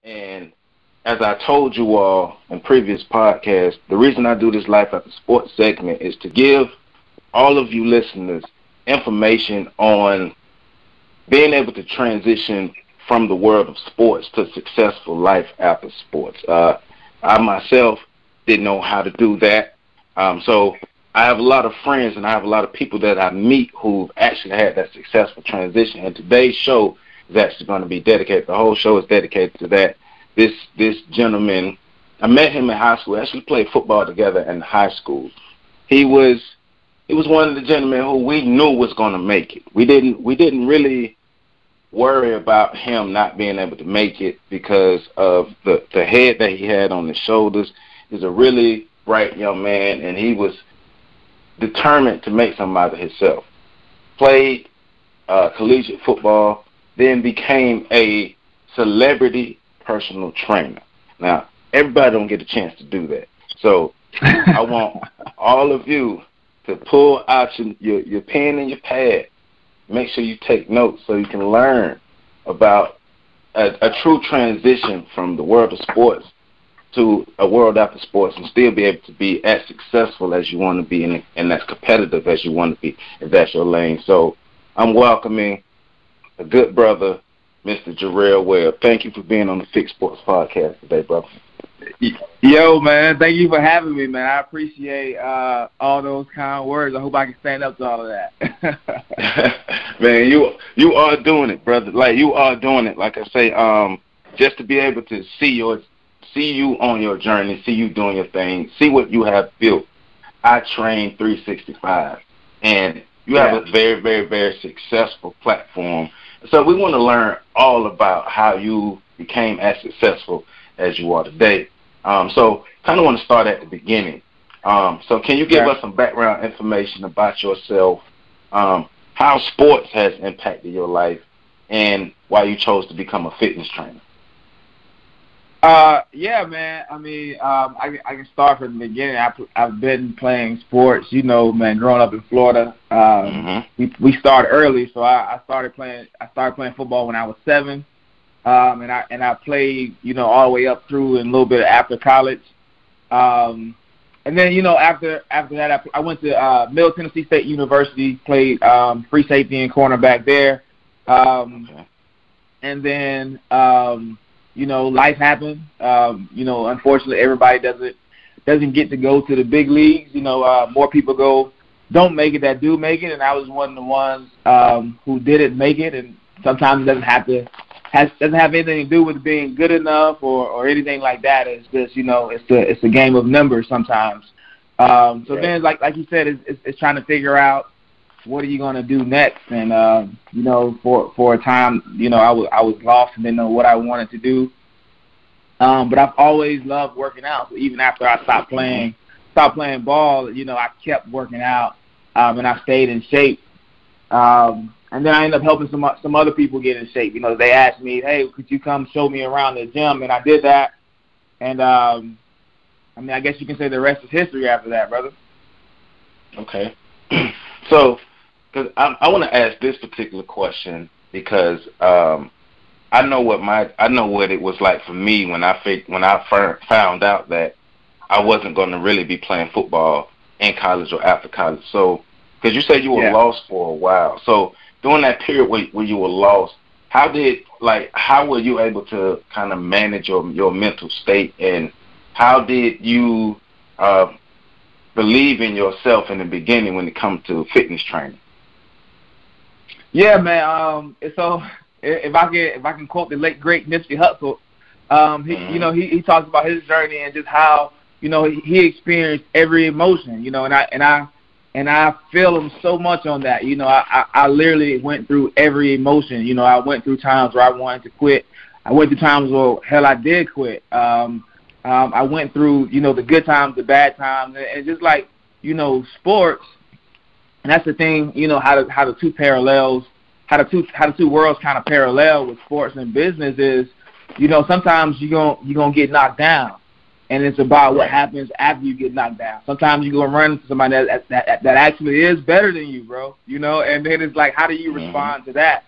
And as I told you all in previous podcasts, the reason I do this Life After Sports segment is to give all of you listeners information on being able to transition from the world of sports to successful life after sports. I myself didn't know how to do that. So I have a lot of friends and I have a lot of people that I meet who've actually had that successful transition. And today's show is actually going to be dedicated. The whole show is dedicated to that. This gentleman, I met him in high school. We actually played football together in high school. He was one of the gentlemen who we knew was going to make it. We didn't really worry about him not being able to make it because of the head that he had on his shoulders. He's a really bright young man, and he was determined to make something out of himself. Played collegiate football, then became a celebrity personal trainer. Now, everybody don't get a chance to do that. So I want all of you to pull out your pen and your pad. Make sure you take notes so you can learn about a true transition from the world of sports to a world after sports and still be able to be as successful as you want to be and as competitive as you want to be, if that's your lane. So I'm welcoming a good brother, Mr. Gerell Webb. Thank you for being on the Fixed Sports Podcast today, brother. Yo, man, thank you for having me, man. I appreciate all those kind words. I hope I can stand up to all of that. Man, you are doing it, brother. Like, you are doing it. Like I say, just to be able to see you on your journey, see you doing your thing, see what you have built. I train 365, and you have a very, very, very successful platform. So we want to learn all about how you became as successful as you are today. So kind of want to start at the beginning. So can you give us some background information about yourself, how sports has impacted your life, and why you chose to become a fitness trainer? Yeah, man. I mean, I can start from the beginning. I've been playing sports, you know, man. Growing up in Florida, we started early, so I started playing football when I was 7, and I played, you know, all the way up through and a little bit after college, and then, you know, after that, I went to Middle Tennessee State University, played free safety and cornerback there, and then. You know, life happened. You know, unfortunately, everybody doesn't get to go to the big leagues. You know, more people don't make it that do make it, and I was one of the ones who didn't make it. And sometimes it doesn't have anything to do with being good enough or anything like that. It's just, you know, it's a game of numbers sometimes. Then, like you said, it's trying to figure out what are you going to do next? And, you know, for a time, you know, I was lost and didn't know what I wanted to do. But I've always loved working out. So even after I stopped playing ball, you know, I kept working out, and I stayed in shape. And then I ended up helping some other people get in shape. You know, they asked me, hey, could you come show me around the gym? And I did that. And, I mean, I guess you can say the rest is history after that, brother. Okay. So, because I want to ask this particular question because I know what it was like for me when I found out that I wasn't going to really be playing football in college or after college. So, because you said you were lost for a while. So, during that period where you were lost, how were you able to kind of manage your mental state, and how did you believe in yourself in the beginning when it comes to fitness training? Yeah, man. So if I can quote the late great Nipsey Hussle, he talks about his journey and just how, you know, he experienced every emotion, you know, and I feel him so much on that. You know, I literally went through every emotion. You know, I went through times where I wanted to quit. I went through times where hell I did quit. I went through, you know, the good times, the bad times, and just like, you know, sports. And that's the thing, you know, how the two worlds kind of parallel with sports and business is, you know, sometimes you're gonna get knocked down, and it's about what happens after you get knocked down. Sometimes you're gonna run into somebody that actually is better than you, bro. You know, and then it's like, how do you respond to that?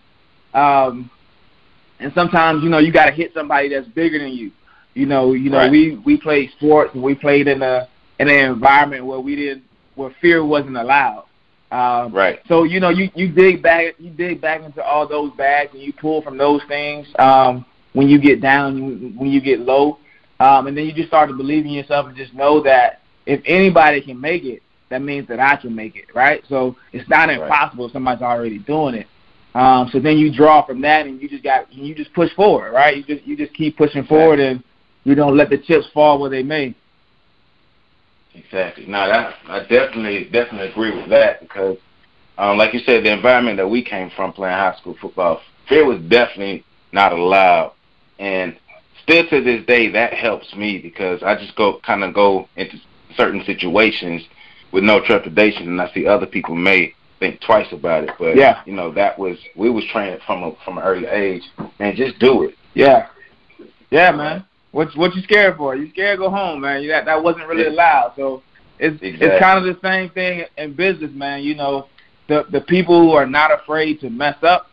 And sometimes, you know, you got to hit somebody that's bigger than you. Right. We played sports, and we played in an environment where fear wasn't allowed. Right. So, you know, you dig back into all those bags, and you pull from those things when you get down, when you get low, and then you just start to believe in yourself and just know that if anybody can make it, that means that I can make it, right? So it's not impossible if somebody's already doing it. So then you draw from that, and you just push forward, right? You just keep pushing forward, and you don't let the chips fall where they may. Exactly. Now, I definitely agree with that because, like you said, the environment that we came from playing high school football, fear was definitely not allowed, and still to this day that helps me because I just go into certain situations with no trepidation, and I see other people may think twice about it. But you know, we was trained from an early age, and just do it. Yeah, man. What you scared for? You scared to go home, man. That wasn't really allowed. So it's kind of the same thing in business, man. You know, the people who are not afraid to mess up.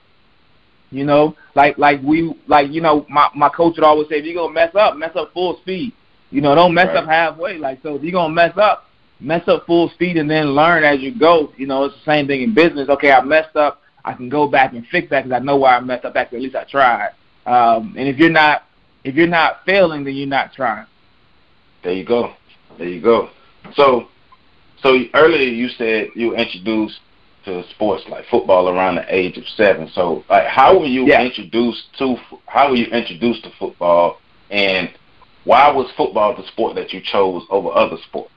You know, like you know, my coach would always say, if you're gonna mess up full speed. You know, don't mess up halfway. Like, so if you're gonna mess up full speed and then learn as you go. You know, it's the same thing in business. Okay, I messed up. I can go back and fix that because I know why I messed up. At least I tried. And if you're not failing, then you're not trying. There you go. So earlier you said you were introduced to sports like football around the age of 7. So like, how were you introduced to football, and why was football the sport that you chose over other sports?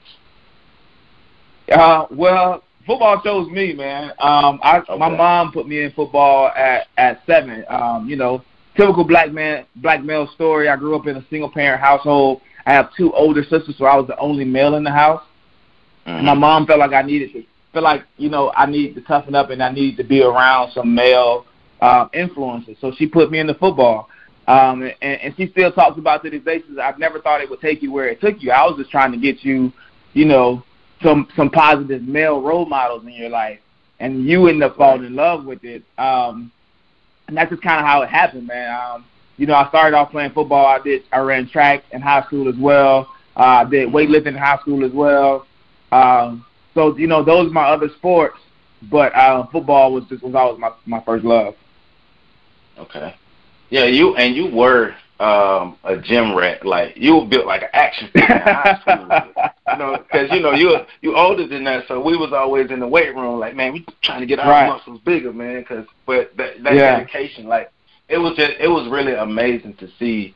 Well, football chose me, man. My mom put me in football at 7. You know, typical black male story. I grew up in a single parent household. I have 2 older sisters, so I was the only male in the house. My mom felt like I needed to toughen up, and I needed to be around some male influences. So she put me into football. And she still talks about to this day. She says, I've never thought it would take you where it took you. I was just trying to get you, you know, some positive male role models in your life, and you end up falling in love with it. And that's just kind of how it happened, man. You know, I started off playing football. I ran track in high school as well. I did weightlifting in high school as well. So, you know, those are my other sports, but football was always my first love. Okay. Yeah, you were a gym rat. Like, you were built like an action figure in high school. You know, because you know you older than that, so we was always in the weight room. Like, man, we trying to get our muscles bigger, man. But that dedication, like, it was really amazing to see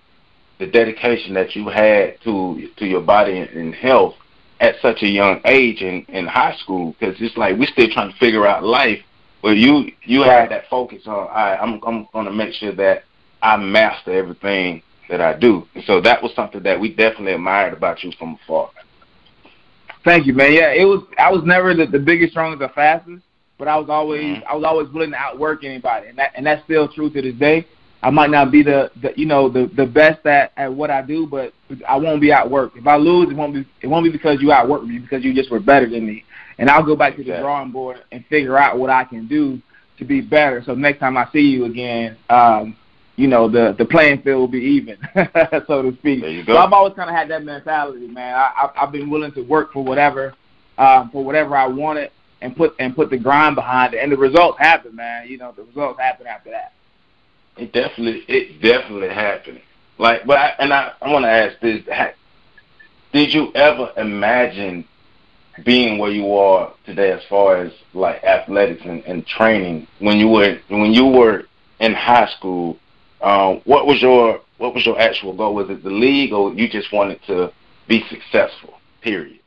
the dedication that you had to your body and health at such a young age in high school. Because it's like we still trying to figure out life. But you had that focus on, I'm going to make sure that I master everything that I do. And so that was something that we definitely admired about you from afar. Thank you, man. Yeah, I was never the biggest, strongest, or fastest, but I was always willing to outwork anybody, and that's still true to this day. I might not be the best at what I do, but I won't be outworked. If I lose, it won't be because you outworked me, because you just were better than me. And I'll go back to the drawing board and figure out what I can do to be better. So next time I see you again, you know, the playing field will be even, so to speak. There you go. So I've always kind of had that mentality, man. I've been willing to work for whatever I wanted and put the grind behind it, and the results happen, man. You know, the results happen after that. It definitely happened. Like, but I want to ask this: did you ever imagine being where you are today, as far as like athletics and training, when you were in high school? What was your actual goal? Was it the league, or you just wanted to be successful? Period.